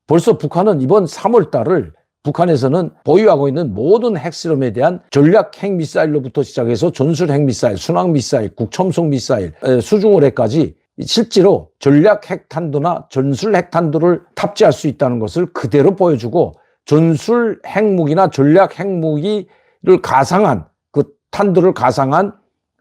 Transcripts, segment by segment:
벌써 북한은 이번 3월 달을 북한에서는 보유하고 있는 모든 핵실험에 대한 전략 핵미사일로부터 시작해서 전술 핵미사일, 순항미사일, 국첨속 미사일, 수중호래까지 실제로 전략 핵탄두나 전술 핵탄두를 탑재할 수 있다는 것을 그대로 보여주고 전술 핵무기나 전략 핵무기를 가상한 그 탄두를 가상한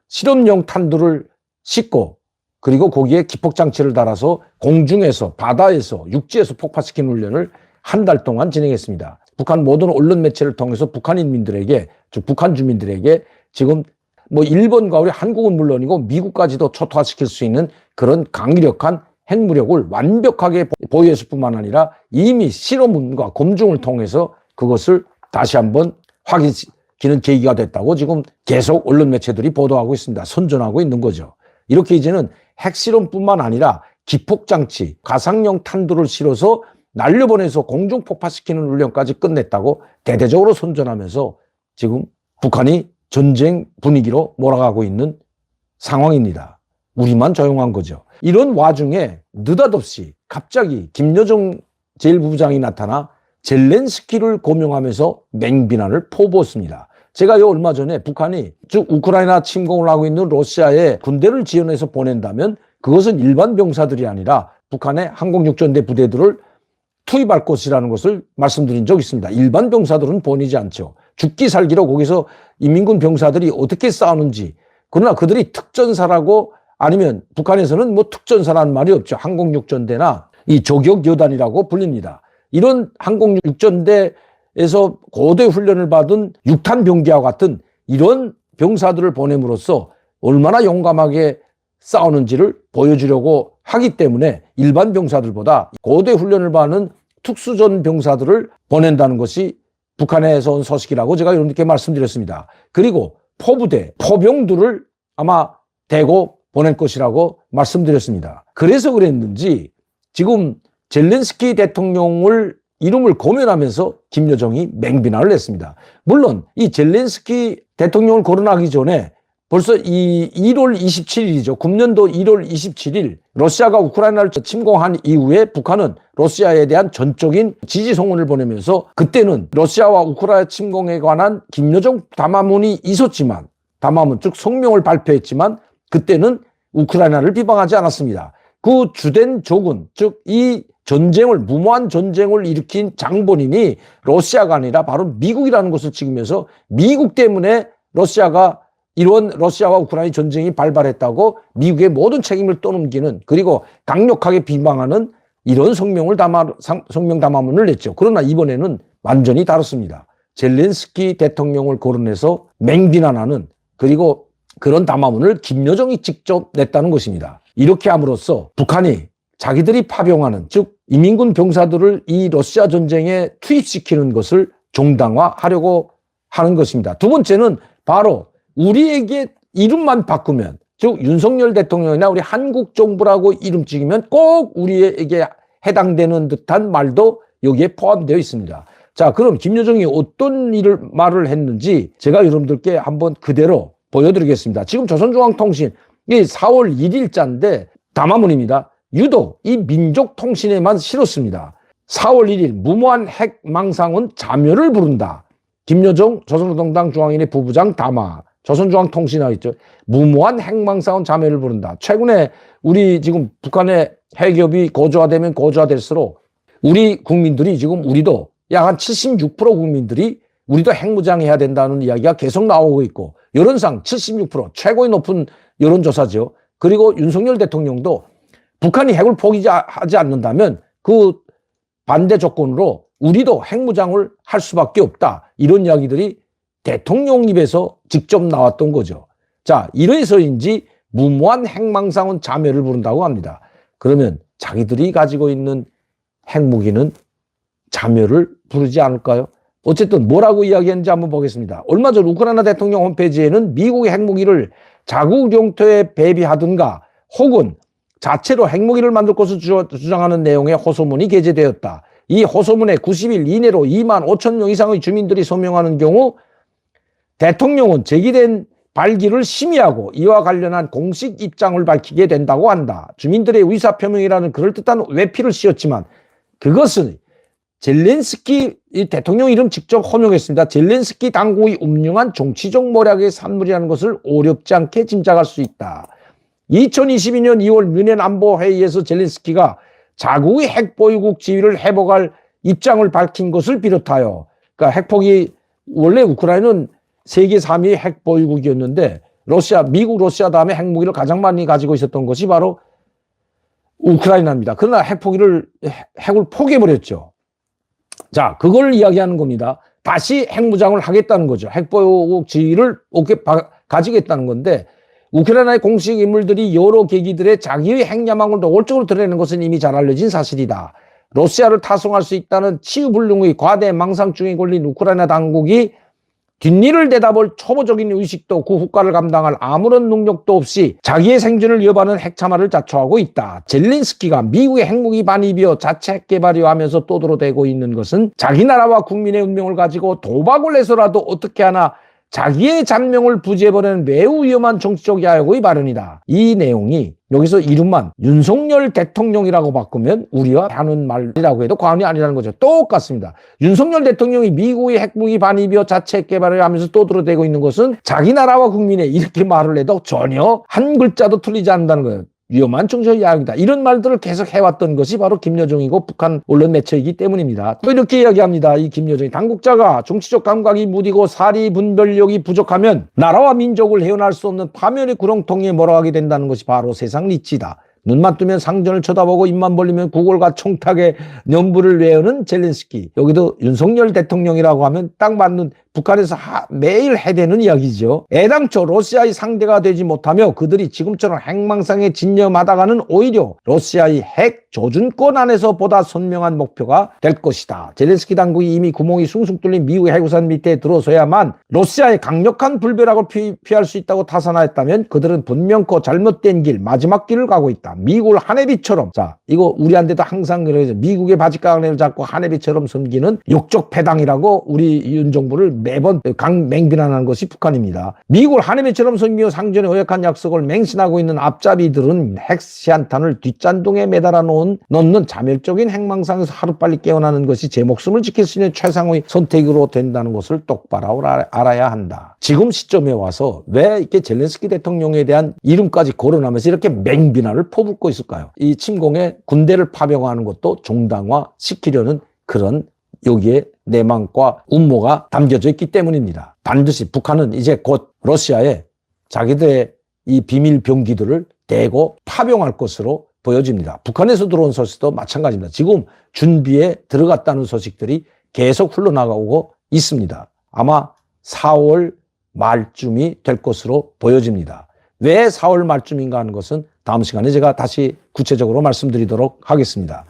실험용 탄두를 싣고 그리고 거기에 기폭장치를 달아서 공중에서 바다에서 육지에서 폭파시키는 훈련을 한 달 동안 진행했습니다. 북한 모든 언론 매체를 통해서 북한인민들에게 즉 북한 주민들에게 지금 뭐 일본과 우리 한국은 물론이고 미국까지도 초토화시킬 수 있는 그런 강력한 핵무력을 완벽하게 보유했을 뿐만 아니라 이미 실험과 검증을 통해서 그것을 다시 한번 확인시키는 계기가 됐다고 지금 계속 언론 매체들이 보도하고 있습니다. 선전하고 있는 거죠. 이렇게 이제는 핵실험뿐만 아니라 기폭장치, 가상용 탄두를 실어서 날려보내서 공중 폭파시키는 훈련까지 끝냈다고 대대적으로 선전하면서 지금 북한이 전쟁 분위기로 몰아가고 있는 상황입니다. 우리만 조용한 거죠. 이런 와중에 느닷없이 갑자기 김여정 제1부부장이 나타나 젤렌스키를 고명하면서 맹비난을 퍼부었습니다. 제가 얼마 전에 북한이 즉 우크라이나 침공을 하고 있는 러시아에 군대를 지원해서 보낸다면 그것은 일반 병사들이 아니라 북한의 항공육전대 부대들을 투입할 것이라는 것을 말씀드린 적이 있습니다. 일반 병사들은 보내지 않죠. 죽기 살기로 거기서 인민군 병사들이 어떻게 싸우는지, 그러나 그들이 특전사라고 아니면 북한에서는 뭐 특전사라는 말이 없죠. 항공육전대나 이 조격여단이라고 불립니다. 이런 항공육전대에서 고대 훈련을 받은 육탄 병기와 같은 이런 병사들을 보냄으로써 얼마나 용감하게 싸우는지를 보여주려고 하기 때문에 일반 병사들보다 고대 훈련을 받는 특수전 병사들을 보낸다는 것이 북한에서 온 소식이라고 제가 이렇게 말씀드렸습니다. 그리고 포부대, 포병들을 아마 대고 보낼 것이라고 말씀드렸습니다. 그래서 그랬는지 지금 젤렌스키 대통령을 이름을 거론하면서 김여정이 맹비난을 했습니다. 물론 이 젤렌스키 대통령을 거론하기 전에 벌써 이 1월 27일이죠. 금년도 1월 27일 러시아가 우크라이나를 침공한 이후에 북한은 러시아에 대한 전적인 지지 송원을 보내면서 그때는 러시아와 우크라이나 침공에 관한 김여정 담화문이 있었지만 담화문 즉 성명을 발표했지만 그때는 우크라이나를 비방하지 않았습니다. 그 주된 적은 즉 이 전쟁을 무모한 전쟁을 일으킨 장본인이 러시아가 아니라 바로 미국이라는 것을 찍으면서 미국 때문에 러시아가 이런 러시아와 우크라이나 전쟁이 발발했다고 미국의 모든 책임을 떠넘기는 그리고 강력하게 비방하는 이런 성명 담화문을 냈죠. 그러나 이번에는 완전히 다릅니다. 젤렌스키 대통령을 거론해서 맹비난하는 그리고 그런 담화문을 김여정이 직접 냈다는 것입니다. 이렇게 함으로써 북한이 자기들이 파병하는 즉 인민군 병사들을 이 러시아 전쟁에 투입시키는 것을 정당화하려고 하는 것입니다. 두 번째는 바로 우리에게 이름만 바꾸면 즉 윤석열 대통령이나 우리 한국 정부라고 이름 찍으면 꼭 우리에게 해당되는 듯한 말도 여기에 포함되어 있습니다. 자, 그럼 김여정이 어떤 말을 했는지 제가 여러분들께 한번 그대로 보여드리겠습니다. 지금 조선중앙통신 이 4월 1일자인데 담화문입니다. 유독 이 민족통신에만 실었습니다. 4월 1일 무모한 핵망상은 자멸을 부른다. 김여정 조선노동당 중앙인의 부부장 담화. 조선중앙통신하고 있죠. 무모한 핵망상은 자멸을 부른다. 최근에 우리 지금 북한의 핵협이 고조화되면 고조화될수록 우리 국민들이 지금 우리도 약 한 76% 국민들이 우리도 핵무장해야 된다는 이야기가 계속 나오고 있고 여론상 76% 최고의 높은 여론조사죠. 그리고 윤석열 대통령도 북한이 핵을 포기하지 않는다면 그 반대 조건으로 우리도 핵무장을 할 수밖에 없다. 이런 이야기들이 대통령 입에서 직접 나왔던 거죠. 자, 이래서인지 무모한 핵망상은 자멸을 부른다고 합니다. 그러면 자기들이 가지고 있는 핵무기는 자멸을 부르지 않을까요? 어쨌든 뭐라고 이야기했는지 한번 보겠습니다. 얼마 전 우크라이나 대통령 홈페이지에는 미국의 핵무기를 자국 영토에 배비하든가 혹은 자체로 핵무기를 만들 것을 주장하는 내용의 호소문이 게재되었다. 이 호소문에 90일 이내로 2만 5천 명 이상의 주민들이 서명하는 경우 대통령은 제기된 발기를 심의하고 이와 관련한 공식 입장을 밝히게 된다고 한다. 주민들의 의사표명이라는 그럴듯한 외피를 씌웠지만 그것은 젤렌스키 이 대통령 이름 직접 호명했습니다. 젤렌스키 당국이 운영한 정치적 모략의 산물이라는 것을 어렵지 않게 짐작할 수 있다. 2022년 2월 뮌헨 안보회의에서 젤렌스키가 자국의 핵보유국 지위를 회복할 입장을 밝힌 것을 비롯하여, 그러니까 핵폭이 원래 우크라이나는 세계 3위 핵보유국이었는데 미국, 러시아 다음에 핵무기를 가장 많이 가지고 있었던 것이 바로 우크라이나입니다. 그러나 핵을 포기해버렸죠. 자, 그걸 이야기하는 겁니다. 다시 핵무장을 하겠다는 거죠. 핵보유국 지위를 가지겠다는 건데, 우크라이나의 공식 인물들이 여러 계기들의 자기의 핵야망을 노골적으로 드러내는 것은 이미 잘 알려진 사실이다. 러시아를 타송할 수 있다는 치유불능의 과대 망상증에 걸린 우크라이나 당국이 뒷일을 내다볼 초보적인 의식도 그 후과를 감당할 아무런 능력도 없이 자기의 생존을 위협하는 핵참화를 자초하고 있다. 젤렌스키가 미국의 핵무기 반입이여 자체 핵개발이여 하면서 떠들어대고 있는 것은 자기 나라와 국민의 운명을 가지고 도박을 해서라도 어떻게 하나 자기의 잔명을 부지해버리는 매우 위험한 정치적 야욕의 발언이다. 이 내용이 여기서 이름만 윤석열 대통령이라고 바꾸면 우리가 하는 말이라고 해도 과언이 아니라는 거죠. 똑같습니다. 윤석열 대통령이 미국의 핵무기 반입이여 자체 개발을 하면서 떠들어대고 있는 것은 자기 나라와 국민에 이렇게 말을 해도 전혀 한 글자도 틀리지 않는다는 거예요. 위험한 정치적 야욕이다. 이런 말들을 계속 해왔던 것이 바로 김여정이고 북한 언론 매체이기 때문입니다. 또 이렇게 이야기합니다. 이 김여정이 당국자가 정치적 감각이 무디고 사리 분별력이 부족하면 나라와 민족을 헤어날 수 없는 파멸의 구렁텅이에 몰아가게 된다는 것이 바로 세상 이치다. 눈만 뜨면 상전을 쳐다보고 입만 벌리면 구걸과 총탁의 연부를 외우는 젤렌스키. 여기도 윤석열 대통령이라고 하면 딱 맞는 북한에서 매일 해대는 이야기죠. 애당초 러시아의 상대가 되지 못하며 그들이 지금처럼 핵망상에 진념하다가는 오히려 러시아의 핵 조준권 안에서 보다 선명한 목표가 될 것이다. 젤렌스키 당국이 이미 구멍이 숭숭 뚫린 미국의 해구산 밑에 들어서야만 러시아의 강력한 불벼락을 피할 수 있다고 타산하였다면 그들은 분명코 잘못된 길, 마지막 길을 가고 있다. 미국을 하네비처럼, 자, 이거 우리한테도 항상 그래서 미국의 바지가랑을 잡고 하네비처럼 섬기는 욕적 패당이라고 우리 윤 정부를 매번 맹비난하는 것이 북한입니다. 미국을 하네비처럼 섬기며 상전에 어약한 약속을 맹신하고 있는 앞잡이들은 핵 시한탄을 뒷잔동에 매달아 놓는 자멸적인 핵망상에서 하루빨리 깨어나는 것이 제 목숨을 지킬 수 있는 최상의 선택으로 된다는 것을 똑바로 알아야 한다. 지금 시점에 와서 왜 이렇게 젤렌스키 대통령에 대한 이름까지 거론하면서 이렇게 맹비난을 퍼붓고 있을까요? 이 침공에 군대를 파병하는 것도 정당화시키려는 그런 여기에 내막과 음모가 담겨져 있기 때문입니다. 반드시 북한은 이제 곧 러시아에 자기들의 이 비밀 병기들을 대거 파병할 것으로 보여집니다. 북한에서 들어온 소식도 마찬가지입니다. 지금 준비에 들어갔다는 소식들이 계속 흘러나가고 있습니다. 아마 4월 말쯤이 될 것으로 보여집니다. 왜 4월 말쯤인가 하는 것은 다음 시간에 제가 다시 구체적으로 말씀드리도록 하겠습니다.